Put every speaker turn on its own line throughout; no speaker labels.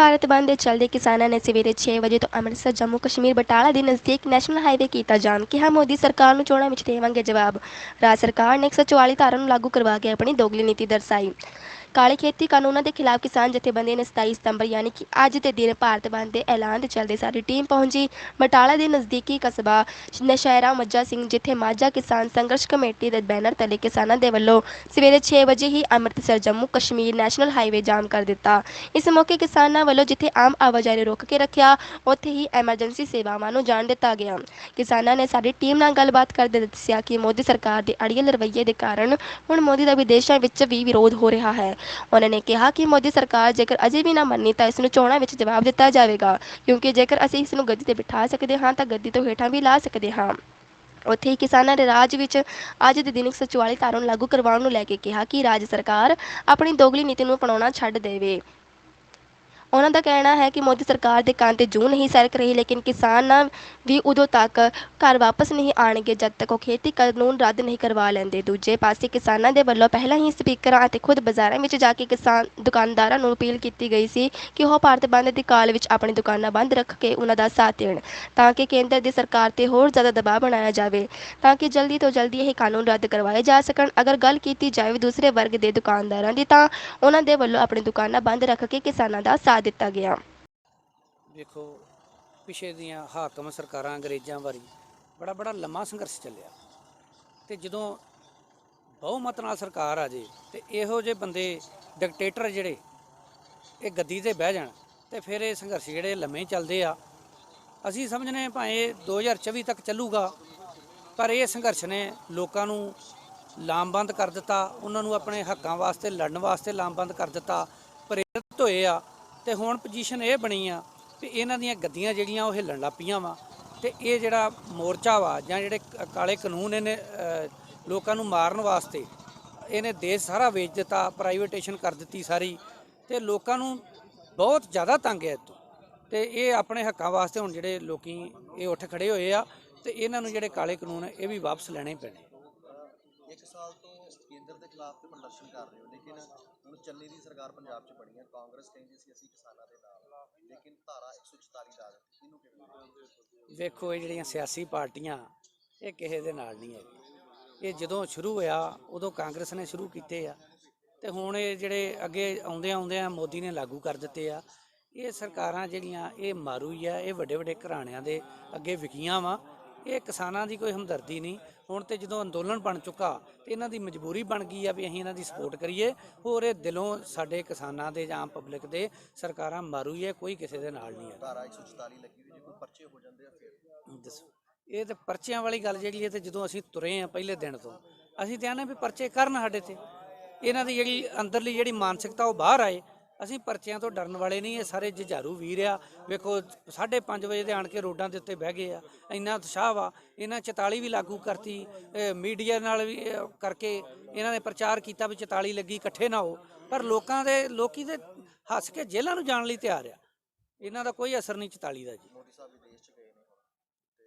ਭਾਰਤ ਬੰਦ ਦੇ ਚੱਲਦੇ ਕਿਸਾਨਾਂ ਨੇ ਸਵੇਰੇ 6 ਵਜੇ ਤੋਂ ਅੰਮ੍ਰਿਤਸਰ ਜੰਮੂ ਕਸ਼ਮੀਰ ਬਟਾਲਾ ਦੇ ਨਜ਼ਦੀਕ ਨੈਸ਼ਨਲ ਹਾਈਵੇ ਕੀਤਾ ਜਾਮ। ਕਿਹਾ ਮੋਦੀ ਸਰਕਾਰ ਨੂੰ ਚੋਣਾਂ ਵਿੱਚ ਦੇਵਾਂਗੇ ਜਵਾਬ। ਰਾਜ ਸਰਕਾਰ ਨੇ 144 ਧਾਰਾ ਨੂੰ ਲਾਗੂ ਕਰਵਾ ਕੇ ਆਪਣੀ ਦੋਗਲੀ ਨੀਤੀ ਦਰਸਾਈ। ਕਾਲੇ ਖੇਤੀ ਕਾਨੂੰਨਾਂ ਦੇ ਖਿਲਾਫ ਕਿਸਾਨ ਜਥੇਬੰਦੀ ਨੇ 27 ਸਤੰਬਰ ਯਾਨੀ ਕਿ ਅੱਜ ਦੇ ਦਿਨ ਭਾਰਤ ਬੰਦ ਦੇ ਐਲਾਨ ਦੇ ਚੱਲਦੇ ਸਾਡੀ ਟੀਮ ਪਹੁੰਚੀ ਬਟਾਲਾ ਦੇ ਨਜ਼ਦੀਕੀ ਕਸਬਾ ਨਸ਼ਹਿਰਾ ਮੱਝਾ ਸਿੰਘ, ਜਿੱਥੇ ਮਾਝਾ ਕਿਸਾਨ ਸੰਘਰਸ਼ ਕਮੇਟੀ ਦੇ ਬੈਨਰ ਤਲੇ ਕਿਸਾਨਾਂ ਦੇ ਵੱਲੋਂ ਸਵੇਰੇ 6 ਵਜੇ ਹੀ ਅੰਮ੍ਰਿਤਸਰ ਜੰਮੂ ਕਸ਼ਮੀਰ ਨੈਸ਼ਨਲ ਹਾਈਵੇ ਜਾਮ ਕਰ ਦਿੱਤਾ। ਇਸ ਮੌਕੇ ਕਿਸਾਨਾਂ ਵੱਲੋਂ ਜਿੱਥੇ ਆਮ ਆਵਾਜਾਈ ਨੂੰ ਰੋਕ ਕੇ ਰੱਖਿਆ, ਉੱਥੇ ਹੀ ਐਮਰਜੈਂਸੀ ਸੇਵਾਵਾਂ ਨੂੰ ਜਾਣ ਦਿੱਤਾ ਗਿਆ। ਕਿਸਾਨਾਂ ਨੇ ਸਾਡੀ ਟੀਮ ਨਾਲ ਗੱਲਬਾਤ ਕਰਦੇ ਦੱਸਿਆ ਕਿ ਮੋਦੀ ਸਰਕਾਰ ਦੇ ਅੜੀਅਲ ਰਵੱਈਏ ਦੇ ਕਾਰਨ ਹੁਣ ਮੋਦੀ ਦਾ ਵਿਦੇਸ਼ਾਂ ਵਿੱਚ ਵੀ ਵਿਰੋਧ ਹੋ ਰਿਹਾ ਹੈ। ਉਹਨਾਂ ਨੇ ਕਿਹਾ ਕਿ ਮੋਦੀ ਸਰਕਾਰ ਜੇਕਰ ਅਜੇ ਵੀ ਨਾ ਮੰਨੀ ਤਾਂ ਇਸ ਨੂੰ ਚੋਣਾਂ ਵਿੱਚ ਜਵਾਬ ਦਿੱਤਾ ਜਾਵੇਗਾ, ਕਿਉਂਕਿ ਜੇਕਰ ਅਸੀਂ ਇਸ ਨੂੰ ਗੱਦੀ ਤੇ ਬਿਠਾ ਸਕਦੇ ਹਾਂ ਤਾਂ ਗੱਦੀ ਤੋਂ ਹੇਠਾਂ ਵੀ ਲਾ ਸਕਦੇ ਹਾਂ। ਉੱਥੇ ਹੀ ਕਿਸਾਨਾਂ ਨੇ ਰਾਜ ਵਿੱਚ ਅੱਜ ਦੇ ਦਿਨ 144 ਧਾਰਾ ਨੂੰ ਲਾਗੂ ਕਰਵਾਉਣ ਨੂੰ ਲੈ ਕੇ ਕਿਹਾ ਕਿ ਰਾਜ ਸਰਕਾਰ ਆਪਣੀ ਦੋਗਲੀ ਨੀਤੀ ਨੂੰ ਅਪਣਾਉਣਾ ਛੱਡ ਦੇਵੇ। ਉਹਨਾਂ ਦਾ ਕਹਿਣਾ ਹੈ ਕਿ ਮੋਦੀ ਸਰਕਾਰ ਦੇ ਕੰਨ 'ਤੇ ਜੂੰ ਨਹੀਂ ਸਰਕ ਰਹੀ, ਲੇਕਿਨ ਕਿਸਾਨ ਵੀ ਉਦੋਂ ਤੱਕ ਘਰ ਵਾਪਸ ਨਹੀਂ ਆਉਣਗੇ ਜਦ ਤੱਕ ਉਹ ਖੇਤੀ ਕਾਨੂੰਨ ਰੱਦ ਨਹੀਂ ਕਰਵਾ ਲੈਂਦੇ। ਦੂਜੇ ਪਾਸੇ ਕਿਸਾਨਾਂ ਦੇ ਵੱਲੋਂ ਪਹਿਲਾਂ ਹੀ ਸਪੀਕਰਾਂ ਅਤੇ ਖੁਦ ਬਾਜ਼ਾਰਾਂ ਵਿੱਚ ਜਾ ਕੇ ਕਿਸਾਨ ਦੁਕਾਨਦਾਰਾਂ ਨੂੰ ਅਪੀਲ ਕੀਤੀ ਗਈ ਸੀ ਕਿ ਉਹ ਭਾਰਤ ਬੰਦ ਦੀ ਕਾਲ ਵਿੱਚ ਆਪਣੀ ਦੁਕਾਨਾਂ ਬੰਦ ਰੱਖ ਕੇ ਉਹਨਾਂ ਦਾ ਸਾਥ ਦੇਣ, ਤਾਂ ਕਿ ਕੇਂਦਰ ਦੀ ਸਰਕਾਰ 'ਤੇ ਹੋਰ ਜ਼ਿਆਦਾ ਦਬਾਅ ਬਣਾਇਆ ਜਾਵੇ ਤਾਂ ਕਿ ਜਲਦੀ ਤੋਂ ਜਲਦੀ ਇਹ ਕਾਨੂੰਨ ਰੱਦ ਕਰਵਾਏ ਜਾ ਸਕਣ। ਅਗਰ ਗੱਲ ਕੀਤੀ ਜਾਵੇ ਦੂਸਰੇ ਵਰਗ ਦੇ ਦੁਕਾਨਦਾਰਾਂ ਦੀ, ਤਾਂ ਉਹਨਾਂ ਦੇ ਵੱਲੋਂ ਆਪਣੀ ਦੁਕਾਨਾਂ ਬੰਦ ਰੱਖ ਕੇ ਕਿਸਾਨਾਂ ਦਾ ਸਾਥ ਦਿੱਤਾ ਗਿਆ।
ਵੇਖੋ, ਪਿਛੇ ਦੀਆਂ ਹਾਕਮ ਸਰਕਾਰਾਂ ਅੰਗਰੇਜ਼ਾਂ ਵਾਰੀ ਬੜਾ ਲੰਮਾ ਸੰਘਰਸ਼ ਚੱਲਿਆ, ਤੇ ਜਦੋਂ ਬਹੁਮਤ ਨਾਲ ਸਰਕਾਰ ਆ ਜੇ ਤੇ ਇਹੋ ਜਿਹੇ ਬੰਦੇ ਡਿਕਟੇਟਰ ਜਿਹੜੇ ਇਹ ਗੱਦੀ ਤੇ ਬਹਿ ਜਾਣ ਤੇ ਫਿਰ ਇਹ ਸੰਘਰਸ਼ ਜਿਹੜੇ ਲੰਮੇ ਚੱਲਦੇ ਆ। ਅਸੀਂ ਸਮਝਨੇ ਭਾਵੇਂ 2024 ਤੱਕ ਚੱਲੂਗਾ, ਪਰ ਇਹ ਸੰਘਰਸ਼ ਨੇ ਲੋਕਾਂ ਨੂੰ ਲਾਮਬੰਦ ਕਰ ਦਿੱਤਾ, ਉਹਨਾਂ ਨੂੰ ਆਪਣੇ ਹੱਕਾਂ ਵਾਸਤੇ ਲੜਨ ਵਾਸਤੇ ਲਾਮਬੰਦ ਕਰ ਦਿੱਤਾ, ਪ੍ਰੇਰਿਤ ਹੋਏ ਆ। ਤੇ ਹੁਣ ਪੋਜੀਸ਼ਨ ਇਹ ਬਣੀ ਆ ਵੀ ਇਹਨਾਂ ਦੀਆਂ ਗੱਦੀਆਂ ਜਿਹੜੀਆਂ ਉਹ ਹਿੱਲਣ ਲੱਗ ਪਈਆਂ ਵਾ, ਤੇ ਇਹ ਜਿਹੜਾ ਮੋਰਚਾ ਵਾ ਜਾਂ ਜਿਹੜੇ ਕਾਲੇ ਕਾਨੂੰਨ ਇਹਨੇ ਲੋਕਾਂ ਨੂੰ ਮਾਰਨ ਵਾਸਤੇ ਇਹਨੇ ਦੇਸ਼ ਸਾਰਾ ਵੇਚ ਦਿੱਤਾ, ਪ੍ਰਾਈਵੇਟੇਸ਼ਨ ਕਰ ਦਿੱਤੀ ਸਾਰੀ, ਤੇ ਲੋਕਾਂ ਨੂੰ ਬਹੁਤ ਜ਼ਿਆਦਾ ਤੰਗ ਹੈ ਇੱਥੋਂ। ਤੇ ਇਹ ਆਪਣੇ ਹੱਕਾਂ ਵਾਸਤੇ ਹੁਣ ਜਿਹੜੇ ਲੋਕੀ ਇਹ ਉੱਠ ਖੜੇ ਹੋਏ ਆ, ਤੇ ਇਹਨਾਂ ਨੂੰ ਜਿਹੜੇ ਕਾਲੇ ਕਾਨੂੰਨ ਇਹ ਵੀ ਵਾਪਸ ਲੈਣੇ ਪੈਣੇ।
1 ਸਾਲ ਤੋਂ ਕੇਂਦਰ ਦੇ ਖਿਲਾਫ ਤੇ ਪ੍ਰਦਰਸ਼ਨ ਕਰ ਰਹੇ ਹੋ, ਲੇਕਿਨ ਹੁਣ ਚੰਨੀ ਦੀ ਸਰਕਾਰ ਪੰਜਾਬ 'ਚ ਬਣੀ ਹੈ। ਕਾਂਗਰਸ ਕਹਿੰਦੀ ਸੀ ਅਸੀਂ ਕਿਸਾਨਾਂ ਦੇ ਨਾਲ, ਲੇਕਿਨ ਧਾਰਾ 144 ਲਾ ਦਿੱਤੀ। ਇਹਨੂੰ ਕਿਵੇਂ
ਵੇਖੋ, ਇਹ ਜਿਹੜੀਆਂ ਸਿਆਸੀ ਪਾਰਟੀਆਂ ਇਹ ਕਿਸੇ ਦੇ ਨਾਲ ਨਹੀਂ ਹੈਗੀ। ਇਹ ਜਦੋਂ ਸ਼ੁਰੂ ਹੋਇਆ ਉਦੋਂ ਕਾਂਗਰਸ ਨੇ ਸ਼ੁਰੂ ਕੀਤੇ ਆ, ਤੇ ਹੁਣ ਇਹ ਜਿਹੜੇ ਅੱਗੇ ਆਉਂਦਿਆਂ ਮੋਦੀ ਨੇ ਲਾਗੂ ਕਰ ਦਿੱਤੇ ਆ। ਇਹ ਸਰਕਾਰਾਂ ਜਿਹੜੀਆਂ ਇਹ ਮਾਰੂ ਹੀ ਆ, ਇਹ ਵੱਡੇ ਘਰਾਣਿਆਂ ਦੇ ਅੱਗੇ ਵਿਕੀਆਂ ਵਾ। ਇਹ ਕਿਸਾਨਾਂ ਦੀ ਕੋਈ ਹਮਦਰਦੀ ਨਹੀਂ। ਹੁਣ ਤੇ ਜਦੋਂ ਅੰਦੋਲਨ ਬਣ ਚੁੱਕਾ ਤੇ ਇਹਨਾਂ ਦੀ ਮਜਬੂਰੀ ਬਣ ਗਈ ਆ ਵੀ ਅਸੀਂ ਇਹਨਾਂ ਦੀ ਸਪੋਰਟ ਕਰੀਏ। ਹੋਰ ਇਹ ਦਿਲੋਂ ਸਾਡੇ ਕਿਸਾਨਾਂ ਦੇ ਜਾਂ ਆਮ ਪਬਲਿਕ ਦੇ ਸਰਕਾਰਾਂ ਮਾਰੂ ਹੀ ਹੈ, ਕੋਈ ਕਿਸੇ ਦੇ ਨਾਲ ਨਹੀਂ ਹੈ।
ਧਾਰਾ 144 ਲੱਗੀ ਹੋਈ, ਜੇ ਕੋਈ ਪਰਚੇ ਹੋ ਜਾਂਦੇ ਆ ਫਿਰ
ਦੱਸੋ, ਇਹ ਤੇ ਪਰਚਿਆਂ ਵਾਲੀ ਗੱਲ ਜਿਹੜੀ ਹੈ। ਤੇ ਜਦੋਂ ਅਸੀਂ ਤੁਰੇ ਆ ਪਹਿਲੇ ਦਿਨ ਤੋਂ ਅਸੀਂ ਤੇ ਆਨੇ ਵੀ ਪਰਚੇ ਕਰਨ ਸਾਡੇ ਤੇ, ਇਹਨਾਂ ਦੀ ਜਿਹੜੀ ਅੰਦਰਲੀ ਜਿਹੜੀ ਮਾਨਸਿਕਤਾ ਉਹ ਬਾਹਰ ਆਏ। ਅਸੀਂ ਪਰਚਿਆਂ ਤੋਂ ਡਰਨ ਵਾਲੇ ਨਹੀਂ। ਇਹ ਸਾਰੇ ਜੁਝਾਰੂ ਵੀਰ ਆ। ਵੇਖੋ, 5:30 ਵਜੇ ਦੇ ਆਣ ਕੇ ਰੋਡਾਂ ਦੇ ਉੱਤੇ ਬਹਿ ਗਏ ਆ। ਇੰਨਾ ਉਤਸ਼ਾਹ ਵਾ। ਇਹਨਾਂ 44 ਵੀ ਲਾਗੂ ਕਰਤੀ, ਮੀਡੀਆ ਨਾਲ ਵੀ ਕਰਕੇ ਇਹਨਾਂ ਨੇ ਪ੍ਰਚਾਰ ਕੀਤਾ ਵੀ 44 ਲੱਗੀ, ਇਕੱਠੇ ਨਾ ਹੋ। ਪਰ ਲੋਕੀ ਤੇ ਹੱਸ ਕੇ ਜੇਲ੍ਹਾਂ ਨੂੰ ਜਾਣ ਲਈ ਤਿਆਰ ਆ। ਇਹਨਾਂ ਦਾ ਕੋਈ ਅਸਰ ਨਹੀਂ 44 ਦਾ ਜੀ।
ਮੋਦੀ ਸਾਹਿਬ ਵਿਦੇਸ਼ 'ਚ ਗਏ ਨੇ ਤੇ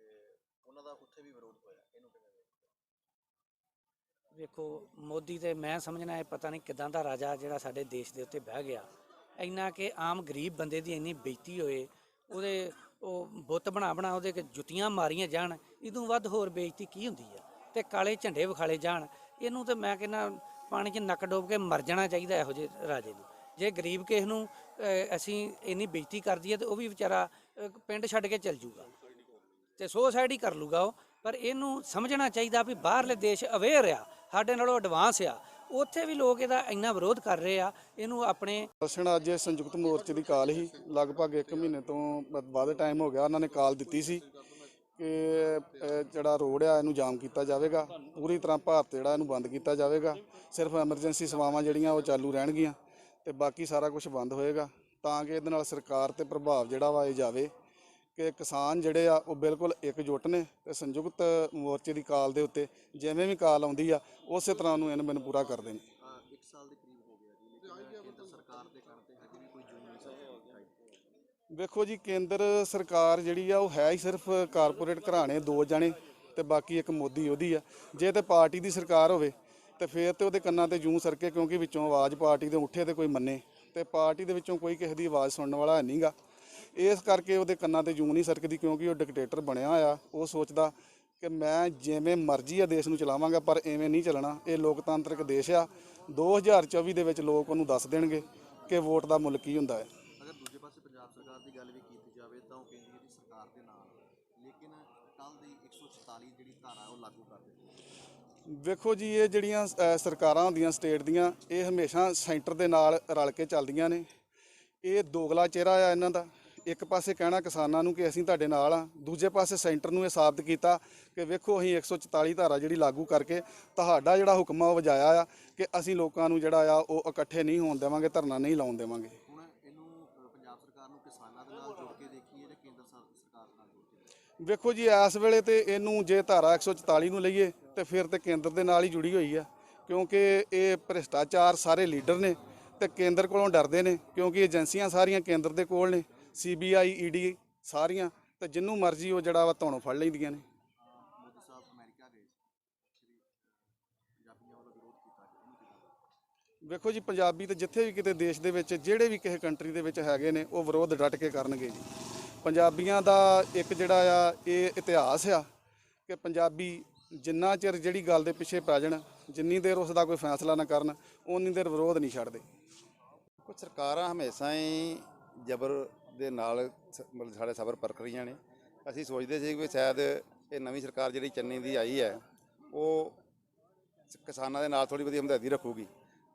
ਉਹਨਾਂ ਦਾ ਉੱਥੇ ਵੀ ਵਿਰੋਧ ਹੋਇਆ, ਇਹਨੂੰ ਕਿਵੇਂ
ਵੇਖੋ, ਮੋਦੀ ਤੇ ਮੈਂ ਸਮਝਣਾ ਇਹ ਪਤਾ ਨਹੀਂ ਕਿੱਦਾਂ ਦਾ ਰਾਜਾ ਜਿਹੜਾ ਸਾਡੇ ਦੇਸ਼ ਦੇ ਉੱਤੇ ਬਹਿ ਗਿਆ। ਇੰਨਾ ਕਿ ਆਮ ਗਰੀਬ ਬੰਦੇ ਦੀ ਇੰਨੀ ਬੇਇੱਜ਼ਤੀ ਹੋਏ, ਉਹਦੇ ਉਹ ਬੁੱਤ ਬਣਾ ਉਹਦੇ ਕਿ ਜੁੱਤੀਆਂ ਮਾਰੀਆਂ ਜਾਣ, ਇਹਦੋਂ ਵੱਧ ਹੋਰ ਬੇਇੱਜ਼ਤੀ ਕੀ ਹੁੰਦੀ ਆ। ਤੇ ਕਾਲੇ ਝੰਡੇ ਵਿਖਾਲੇ ਜਾਣ, ਇਹਨੂੰ ਤੇ ਮੈਂ ਕਹਿੰਦਾ ਪਾਣੀ 'ਚ ਨੱਕ ਡੋਬ ਕੇ ਮਰ ਜਾਣਾ ਚਾਹੀਦਾ ਇਹੋ ਜਿਹੇ ਰਾਜੇ ਨੂੰ। ਜੇ ਗਰੀਬ ਕਿਸੇ ਨੂੰ ਅਸੀਂ ਇੰਨੀ ਬੇਇੱਜ਼ਤੀ ਕਰਦੀ ਹੈ ਤੇ ਉਹ ਵੀ ਵਿਚਾਰਾ ਪਿੰਡ ਛੱਡ ਕੇ ਚੱਲ ਜੂਗਾ ਤੇ ਸੁਸਾਈਡ ਹੀ ਕਰ ਲੂਗਾ ਉਹ। ਪਰ ਇਹਨੂੰ ਸਮਝਣਾ ਚਾਹੀਦਾ ਵੀ ਬਾਹਰਲੇ ਦੇਸ਼ ਅਵੇਅਰ ਆ, ਸਾਡੇ ਨਾਲੋਂ ਐਡਵਾਂਸ ਆ। ਉੱਥੇ ਵੀ ਲੋਕ ਇਹਦਾ ਇੰਨਾ ਵਿਰੋਧ ਕਰ ਰਹੇ ਆ। ਇਹਨੂੰ ਆਪਣੇ
ਦਰਸ਼ਨ ਅੱਜ ਸੰਯੁਕਤ ਮੋਰਚੇ ਦੀ ਕਾਲ ਹੀ ਲਗਭਗ 1 ਮਹੀਨੇ ਤੋਂ ਵੱਧ ਟਾਈਮ ਹੋ ਗਿਆ। ਉਹਨਾਂ ਨੇ ਕਾਲ ਦਿੱਤੀ ਸੀ ਕਿ ਜਿਹੜਾ ਰੋਡ ਆ ਇਹਨੂੰ ਜਾਮ ਕੀਤਾ ਜਾਵੇਗਾ, ਪੂਰੀ ਤਰ੍ਹਾਂ ਭਾਰਤ ਜਿਹੜਾ ਇਹਨੂੰ ਬੰਦ ਕੀਤਾ ਜਾਵੇਗਾ। ਸਿਰਫ ਐਮਰਜੈਂਸੀ ਸੇਵਾਵਾਂ ਜਿਹੜੀਆਂ ਉਹ ਚਾਲੂ ਰਹਿਣਗੀਆਂ ਤੇ ਬਾਕੀ ਸਾਰਾ ਕੁਝ ਬੰਦ ਹੋਏਗਾ, ਤਾਂ ਕਿ ਇਹਦੇ ਨਾਲ ਸਰਕਾਰ ਤੇ ਪ੍ਰਭਾਵ ਜਿਹੜਾ ਵਾ ਇਹ ਜਾਵੇ ਕਿ ਕਿਸਾਨ ਜਿਹੜੇ ਆ ਉਹ ਬਿਲਕੁਲ ਇਕਜੁੱਟ ਨੇ। ਤੇ ਸੰਯੁਕਤ ਮੋਰਚੇ ਦੀ ਕਾਲ ਦੇ ਉੱਤੇ ਜਿਵੇਂ ਵੀ ਕਾਲ ਆਉਂਦੀ ਆ ਉਸੇ ਤਰ੍ਹਾਂ ਉਹਨੂੰ ਇਹਨੂੰ ਪੂਰਾ ਕਰਦੇ ਨੇ।
1 ਸਾਲ ਦੇ ਕਰੀਬ ਹੋ ਗਿਆ ਜੀ, ਲੇਕਿਨ ਕੇਂਦਰ ਸਰਕਾਰ ਦੇ ਕੰਨ ਤੇ ਹਜੇ ਵੀ ਕੋਈ ਜੂਨ ਨਹੀਂ ਸਰਕੀ।
ਵੇਖੋ ਜੀ, ਕੇਂਦਰ ਸਰਕਾਰ ਜਿਹੜੀ ਆ ਉਹ ਹੈ ਹੀ ਸਿਰਫ ਕਾਰਪੋਰੇਟ ਘਰਾਣੇ 2 ਜਾਣੇ ਤੇ ਬਾਕੀ ਇੱਕ ਮੋਦੀ ਉਹਦੀ ਆ। ਜੇ ਤੇ ਪਾਰਟੀ ਦੀ ਸਰਕਾਰ ਹੋਵੇ ਤੇ ਫਿਰ ਤੇ ਉਹਦੇ ਕੰਨਾਂ ਤੇ ਜੂੰ ਸਰਕੇ, ਕਿਉਂਕਿ ਵਿੱਚੋਂ ਆਵਾਜ਼ ਪਾਰਟੀ ਦੇ ਉੱਠੇ ਤੇ ਕੋਈ ਮੰਨੇ। ਤੇ ਪਾਰਟੀ ਦੇ ਵਿੱਚੋਂ ਕੋਈ ਕਿਸੇ ਦੀ ਆਵਾਜ਼ ਸੁਣਨ ਵਾਲਾ ਹੈ ਨਹੀਂਗਾ। ਇਸ ਕਰਕੇ ਉਹਦੇ ਕੰਨਾਂ ਤੇ ਜੂੰ ਨਹੀਂ ਸਰਕਦੀ, ਕਿਉਂਕਿ ਉਹ ਡਿਕਟੇਟਰ ਬਣਿਆ ਹੋਇਆ। ਉਹ ਸੋਚਦਾ ਕਿ ਮੈਂ ਜਿਵੇਂ ਮਰਜ਼ੀ ਆ ਦੇਸ਼ ਨੂੰ ਚਲਾਵਾਂਗਾ, ਪਰ ਐਵੇਂ ਨਹੀਂ ਚੱਲਣਾ। ਇਹ ਲੋਕਤਾਂਤਰਿਕ ਦੇਸ਼ ਆ। 2024 ਦੇ ਵਿੱਚ ਲੋਕ ਉਹਨੂੰ ਦੱਸ ਦੇਣਗੇ ਕਿ ਵੋਟ ਦਾ ਮੁੱਲ ਕੀ ਹੁੰਦਾ ਹੈ।
ਅਗਰ ਦੂਜੇ ਪਾਸੇ ਪੰਜਾਬ ਸਰਕਾਰ ਦੀ ਗੱਲ ਵੀ ਕੀਤੀ ਜਾਵੇ ਤਾਂ ਉਹ ਕਹਿੰਦੀ ਹੈ ਕਿ ਸਰਕਾਰ ਦੇ ਨਾਲ, ਲੇਕਿਨ ਕੱਲ ਦੀ 144 ਜਿਹੜੀ ਧਾਰਾ ਉਹ ਲਾਗੂ ਕਰ ਦਿੱਤੀ।
ਵੇਖੋ ਜੀ, ਇਹ ਜਿਹੜੀਆਂ ਸਰਕਾਰਾਂ ਹੁੰਦੀਆਂ ਸਟੇਟ ਦੀਆਂ, ਇਹ ਹਮੇਸ਼ਾ ਸੈਂਟਰ ਦੇ ਨਾਲ ਰਲ ਕੇ ਚੱਲਦੀਆਂ ਨੇ। ਇਹ ਦੋਗਲਾ ਚਿਹਰਾ ਆ ਇਹਨਾਂ ਦਾ। ਇੱਕ ਪਾਸੇ ਕਹਿਣਾ ਕਿਸਾਨਾਂ ਨੂੰ ਕਿ ਅਸੀਂ ਤੁਹਾਡੇ ਨਾਲ ਆ, ਦੂਜੇ ਪਾਸੇ ਸੈਂਟਰ ਨੂੰ ਇਹ ਸਾਬਤ ਕੀਤਾ ਕਿ ਵੇਖੋ ਅਸੀਂ 144 ਧਾਰਾ ਜਿਹੜੀ ਲਾਗੂ ਕਰਕੇ ਤੁਹਾਡਾ ਜਿਹੜਾ ਹੁਕਮ ਆ ਉਹ ਵਜਾਇਆ ਆ ਕਿ ਅਸੀਂ ਲੋਕਾਂ ਨੂੰ ਜਿਹੜਾ ਆ ਉਹ ਇਕੱਠੇ ਨਹੀਂ ਹੋਣ ਦੇਵਾਂਗੇ, ਧਰਨਾ ਨਹੀਂ ਲਾਉਣ ਦੇਵਾਂਗੇ।
ਹੁਣ ਇਹਨੂੰ ਪੰਜਾਬ ਸਰਕਾਰ ਨੂੰ ਕਿਸਾਨਾਂ ਦੇ ਨਾਲ ਜੋੜ ਕੇ ਦੇਖੀਏ ਜਾਂ ਕੇਂਦਰ ਸਰਕਾਰ ਨਾਲ ਜੋੜ ਕੇ ਦੇਖੀਏ?
ਵੇਖੋ ਜੀ, ਇਸ ਵੇਲੇ ਤੇ ਇਹਨੂੰ ਜੇ ਧਾਰਾ 144 ਨੂੰ ਲਈਏ ਤੇ ਫਿਰ ਤੇ ਕੇਂਦਰ ਦੇ ਨਾਲ ਹੀ ਜੁੜੀ ਹੋਈ ਆ, ਕਿਉਂਕਿ ਇਹ ਭ੍ਰਿਸ਼ਟਾਚਾਰ ਸਾਰੇ ਲੀਡਰ ਨੇ ਤੇ ਕੇਂਦਰ ਕੋਲੋਂ ਡਰਦੇ ਨੇ, ਕਿਉਂਕਿ ਏਜੰਸੀਆਂ ਸਾਰੀਆਂ ਕੇਂਦਰ ਦੇ ਕੋਲ ਨੇ, CBI ED ਸਾਰੀਆਂ, ਤੇ ਜਿੰਨੂੰ ਮਰਜ਼ੀ ਉਹ ਜਿਹੜਾ ਵਾ ਧੌਣੋਂ ਫੜ ਲੈਂਦੀਆਂ ਨੇ।
ਮੋਦੀ ਸਾਹਿਬ ਅਮਰੀਕਾ ਗਏ, ਸ਼੍ਰੀ ਪੰਜਾਬੀਆਂ ਵੱਲੋਂ ਵਿਰੋਧ ਕੀਤਾ ਗਿਆ, ਇਹਨੂੰ ਕਿੱਦਾਂ?
ਵੇਖੋ ਜੀ, ਪੰਜਾਬੀ ਤੇ ਜਿੱਥੇ ਵੀ ਕਿਤੇ ਦੇਸ਼ ਦੇ ਵਿੱਚ ਜਿਹੜੇ ਵੀ ਕਿਸੇ ਕੰਟਰੀ ਦੇ ਵਿੱਚ ਹੈਗੇ ਨੇ, ਉਹ ਵਿਰੋਧ ਡਟ ਕੇ ਕਰਨਗੇ ਜੀ। ਪੰਜਾਬੀਆਂ ਦਾ ਇੱਕ ਜਿਹੜਾ ਆ ਇਹ ਇਤਿਹਾਸ ਆ ਕਿ ਪੰਜਾਬੀ ਜਿੰਨਾ ਚਿਰ ਜਿਹੜੀ ਗੱਲ ਦੇ ਪਿੱਛੇ ਪੈ ਜਾਣ, ਜਿੰਨੀ ਦੇਰ ਉਸ ਦਾ ਕੋਈ ਫੈਸਲਾ ਨਾ ਕਰਨ, ਉਨੀ ਦੇਰ ਵਿਰੋਧ ਨਹੀਂ ਛੱਡਦੇ।
ਕੁਝ ਸਰਕਾਰਾਂ ਹਮੇਸ਼ਾ ਹੀ ਜ਼ਬਰ ਦੇ ਨਾਲ ਮਤਲਬ ਸਾਡੇ ਸਬਰ ਪਰਖ ਰਹੀਆਂ ਨੇ। ਅਸੀਂ ਸੋਚਦੇ ਸੀ ਕਿ ਸ਼ਾਇਦ ਇਹ ਨਵੀਂ ਸਰਕਾਰ ਜਿਹੜੀ ਚੰਨੀ ਦੀ ਆਈ ਹੈ ਉਹ ਕਿਸਾਨਾਂ ਦੇ ਨਾਲ ਥੋੜ੍ਹੀ ਵਧੀਆ ਹਮਦਰਦੀ ਰੱਖੂਗੀ,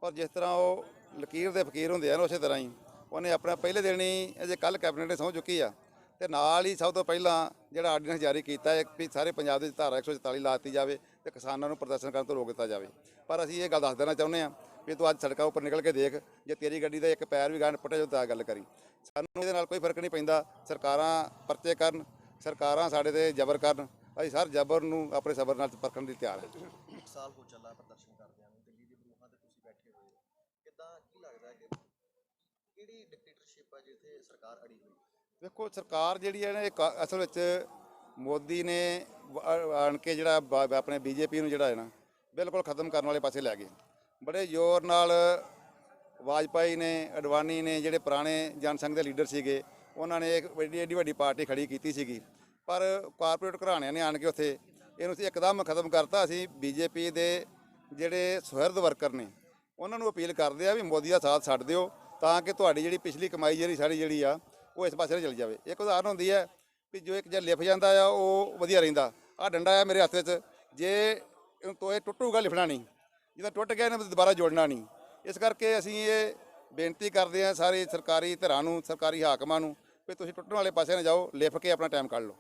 ਪਰ ਜਿਸ ਤਰ੍ਹਾਂ ਉਹ ਲਕੀਰ ਦੇ ਫਕੀਰ ਹੁੰਦੇ ਆ ਉਸੇ ਤਰ੍ਹਾਂ ਹੀ ਉਹਨੇ ਆਪਣਾ ਪਹਿਲੇ ਦਿਨ ਹੀ ਅਜੇ ਕੱਲ੍ਹ ਕੈਬਨਿਟ ਨੇ ਸਹੁੰ ਚੁੱਕੀ ਆ, ਤੇ ਨਾਲ ਹੀ ਸਭ ਤੋਂ ਪਹਿਲਾਂ ਜਿਹੜਾ ਆਰਡੀਨੈਂਸ ਜਾਰੀ ਕੀਤਾ ਹੈ ਵੀ ਸਾਰੇ ਪੰਜਾਬ ਦੇ ਧਾਰਾ 144 ਲਾ ਦਿੱਤੀ ਜਾਵੇ ਤੇ ਕਿਸਾਨਾਂ ਨੂੰ ਪ੍ਰਦਰਸ਼ਨ ਕਰਨ ਤੋਂ ਰੋਕ ਦਿੱਤਾ ਜਾਵੇ। ਪਰ ਅਸੀਂ ਇਹ ਗੱਲ ਦੱਸ ਦੇਣਾ ਚਾਹੁੰਦੇ ਹਾਂ ਵੀ ਤੂੰ ਅੱਜ ਸੜਕਾਂ ਉੱਪਰ ਨਿਕਲ ਕੇ ਦੇਖ, ਜੇ ਤੇਰੀ ਗੱਡੀ ਦਾ ਇੱਕ ਪੈਰ ਵੀ ਗਾਂਢ ਪੁੱਟਿਆ ਜਾਊ ਤਾਂ ਗੱਲ ਕਰੀ। ਸਾਨੂੰ ਇਹਦੇ ਨਾਲ ਕੋਈ ਫਰਕ ਨਹੀਂ ਪੈਂਦਾ। ਸਰਕਾਰਾਂ ਪਰਚੇ ਕਰਨ, ਸਰਕਾਰਾਂ ਸਾਡੇ ਤੇ ਜ਼ਬਰ ਕਰਨ, ਅਸੀਂ ਹਰ ਜ਼ਬਰ ਨੂੰ ਆਪਣੇ ਸਬਰ ਨਾਲ ਪਰਖਣ ਦੀ ਤਿਆਰ ਹਾਂ।
1 ਸਾਲ ਹੋ ਚੱਲਾ ਪ੍ਰਦਰਸ਼ਨ ਕਰਦਿਆਂ ਨੂੰ, ਦਿੱਲੀ ਦੀ ਬਰੂਹਾਂ ਤੇ ਤੁਸੀਂ ਬੈਠੇ ਹੋਏ ਹੋ, ਕਿੱਦਾਂ ਕੀ ਲੱਗਦਾ ਕਿ ਕਿਹੜੀ ਡਿਕਟੇਟਰਸ਼ਿਪ ਆ ਜਿੱਥੇ ਸਰਕਾਰ ਅੜੀ ਹੋਈ?
ਦੇਖੋ, ਸਰਕਾਰ ਜਿਹੜੀ ਹੈ ਨਾ ਇਹ ਅਸਲ ਵਿੱਚ ਮੋਦੀ ਨੇ ਆਣ ਕੇ ਜਿਹੜਾ ਆਪਣੇ BJP ਨੂੰ ਜਿਹੜਾ ਹੈ ਨਾ ਬਿਲਕੁਲ ਖਤਮ ਕਰਨ ਵਾਲੇ ਪਾਸੇ ਲੈ ਗਏ। ਬੜੇ ਜ਼ੋਰ ਨਾਲ ਵਾਜਪਾਈ ਨੇ, ਅਡਵਾਨੀ ਨੇ, ਜਿਹੜੇ ਪੁਰਾਣੇ ਜਨਸੰਘ ਦੇ ਲੀਡਰ ਸੀਗੇ, ਉਹਨਾਂ ਨੇ ਇੱਕ ਐਡੀ ਵੱਡੀ ਪਾਰਟੀ ਖੜੀ ਕੀਤੀ ਸੀਗੀ, ਪਰ ਕਾਰਪੋਰੇਟ ਘਰਾਣਿਆਂ ਨੇ ਆਣ ਕੇ ਉੱਥੇ ਇਹਨੂੰ ਇੱਕਦਮ ਖਤਮ ਕਰਤਾ। ਅਸੀਂ BJP ਦੇ ਜਿਹੜੇ ਸੁਹਿਰਦ ਵਰਕਰ ਨੇ ਉਹਨਾਂ ਨੂੰ ਅਪੀਲ ਕਰਦੇ ਆ ਵੀ ਮੋਦੀ ਦਾ ਸਾਥ ਛੱਡ ਦਿਓ ਤਾਂ ਕਿ ਤੁਹਾਡੀ ਜਿਹੜੀ ਪਿਛਲੀ ਕਮਾਈ ਜਿਹੜੀ ਆ ਉਹ ਇਸ ਪਾਸੇ ਚਲੀ ਜਾਵੇ। ਇੱਕ ਉਦਾਹਰਨ ਹੁੰਦੀ ਹੈ ਵੀ ਜੋ ਇੱਕ ਜੇ ਲਿਫ ਜਾਂਦਾ ਆ ਉਹ ਵਧੀਆ ਰਹਿੰਦਾ। ਆਹ ਡੰਡਾ ਆ ਮੇਰੇ ਹੱਥ ਵਿੱਚ, ਜੇ ਇਹਨੂੰ ਤੋਏ ਟੁੱਟੂਗਾ ਲਿਫਣਾ ਨਹੀਂ, ਜਦੋਂ ਟੁੱਟ ਗਿਆ ਇਹਨੂੰ ਦੁਬਾਰਾ ਜੋੜਨਾ ਨਹੀਂ। ਇਸ ਕਰਕੇ ਅਸੀਂ ਇਹ ਬੇਨਤੀ ਕਰਦੇ ਹਾਂ ਸਾਰੇ ਸਰਕਾਰੀ ਧਿਰਾਂ ਨੂੰ, ਸਰਕਾਰੀ ਹਾਕਮਾਂ ਨੂੰ ਵੀ ਤੁਸੀਂ ਟੁੱਟਣ ਵਾਲੇ ਪਾਸੇ ਨਾ ਜਾਓ, ਲਿਫ ਕੇ ਆਪਣਾ ਟਾਈਮ ਕੱਢ ਲਓ।